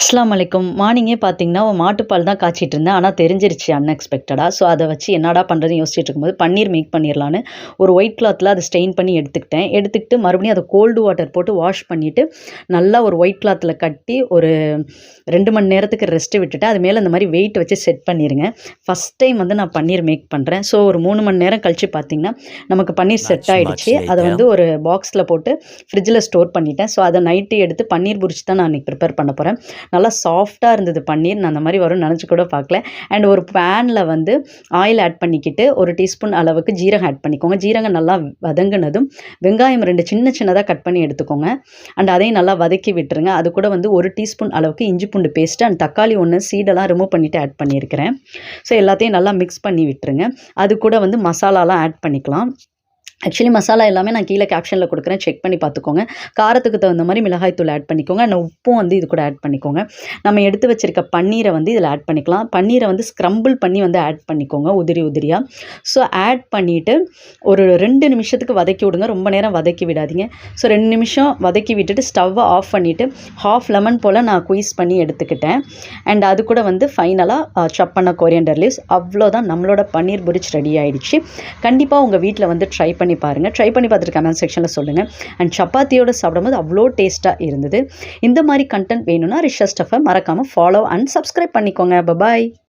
அஸ்ஸலாமு அலைக்கும். மார்னிங்கே பார்த்தீங்கன்னா, மாட்டுப்பால் தான் காய்ச்சிட்டு இருந்தேன். ஆனா தெரிஞ்சிருச்சு அன்எக்ஸ்பெக்டடா. ஸோ அத வச்சு என்னடா பண்றதுன்னு யோசிச்சுட்டு இருக்கும்போது, பன்னீர் மேக் பண்ணிரலான்னு ஒரு ஒயிட் கிளாத்ல அத ஸ்டெயின் பண்ணி எடுத்துக்கிட்டேன். எடுத்துக்கிட்டு மறுபடியும் அத கோல்டு வாட்டர் போட்டு வாஷ் பண்ணிட்டு, நல்லா ஒரு ஒயிட் கிளாத்ல கட்டி ஒரு 2 மணி நேரத்துக்கு ரெஸ்ட் விட்டுட்டு, அது மேல இந்த மாரி வெயிட் வச்சு செட் பண்ணிருங்க. ஃபர்ஸ்ட் டைம் வந்து நான் பன்னீர் மேக் பண்றேன். ஸோ ஒரு 3 மணி நேரம் கழிச்சு பார்த்தீங்கன்னா, நமக்கு பன்னீர் செட் ஆயிடுச்சு. அத வந்து ஒரு பாக்ஸ்ல போட்டு ஃப்ரிட்ஜ்ல ஸ்டோர் பண்ணிட்டேன். ஸோ அத நைட்டு எடுத்து பன்னீர் புரிச்சி தான் நான் இன்னைக்கு ப்ரிப்பேர் பண்ண போறேன். நல்லா சாஃப்டாக இருந்தது பன்னீர். நான் அந்த மாதிரி வரும்னு நினச்சி கூட பார்க்கல. அண்ட் ஒரு பேனில் வந்து ஆயில் ஆட் பண்ணிக்கிட்டு 1 டீஸ்பூன் அளவுக்கு ஜீரகம் ஆட் பண்ணிக்கோங்க. ஜீரகம் நல்லா வதங்கினதும் வெங்காயம் 2 சின்ன சின்னதாக கட் பண்ணி எடுத்துக்கோங்க. அண்ட் அதையும் நல்லா வதக்கி விட்டுருங்க. அது கூட வந்து 1 டீஸ்பூன் அளவுக்கு இஞ்சி பூண்டு பேஸ்ட்டு அண்ட் தக்காளி 1 சீடெல்லாம் ரிமூவ் பண்ணிவிட்டு ஆட் பண்ணியிருக்கிறேன். ஸோ எல்லாத்தையும் நல்லா மிக்ஸ் பண்ணி விட்டுருங்க. அது கூட வந்து மசாலாலாம் ஆட் பண்ணிக்கலாம். ஆக்சுவலி மசாலா எல்லாமே நான் கீழே கேப்ஷனில் கொடுக்குறேன், செக் பண்ணி பார்த்துக்கோங்க. காரத்துக்கு தகுந்த மாதிரி மிளகாய் தூள் ஆட் பண்ணிக்கோங்க. அண்ட் உப்பும் வந்து இது கூட ஆட் பண்ணிக்கோங்க. நம்ம எடுத்து வச்சிருக்க பன்னீரை வந்து இதில் ஆட் பண்ணிக்கலாம். பன்னீரை வந்து ஸ்க்ரம்பிள் பண்ணி வந்து ஆட் பண்ணிக்கோங்க உதிரி உதிரியாக. ஸோ ஆட் பண்ணிவிட்டு ஒரு 2 நிமிஷத்துக்கு வதக்கி விடுங்க. ரொம்ப நேரம் வதக்கி விடாதீங்க. ஸோ 2 நிமிஷம் வதக்கி விட்டுட்டு ஸ்டவ்வை ஆஃப் பண்ணிவிட்டு ஹாஃப் லெமன் போல் நான் குயிஸ் பண்ணி எடுத்துக்கிட்டேன். அண்ட் அது கூட வந்து ஃபைனலாக சாப் பண்ண கொரியண்டர் லீவ்ஸ். அவ்வளோதான், நம்மளோட பன்னீர் புரிச் ரெடி ஆகிடுச்சு. கண்டிப்பாக உங்கள் வீட்டில் வந்து ட்ரை பண்ணி பாருங்கள். ட்ரை பண்ணி பார்த்துட்டு கமெண்ட் செக்ஷனில் சொல்லுங்கள். அண்ட் சப்பாத்தியோடு சாப்பிடும்போது அவ்வளோ டேஸ்ட்டாக இருந்தது. இந்த மாதிரி கண்டென்ட் வேணும்னா ரிஷா ஸ்டஃபை மறக்காமல் ஃபாலோ அண்ட் சப்ஸ்கிரைப் பண்ணிக்கோங்க. பாய்.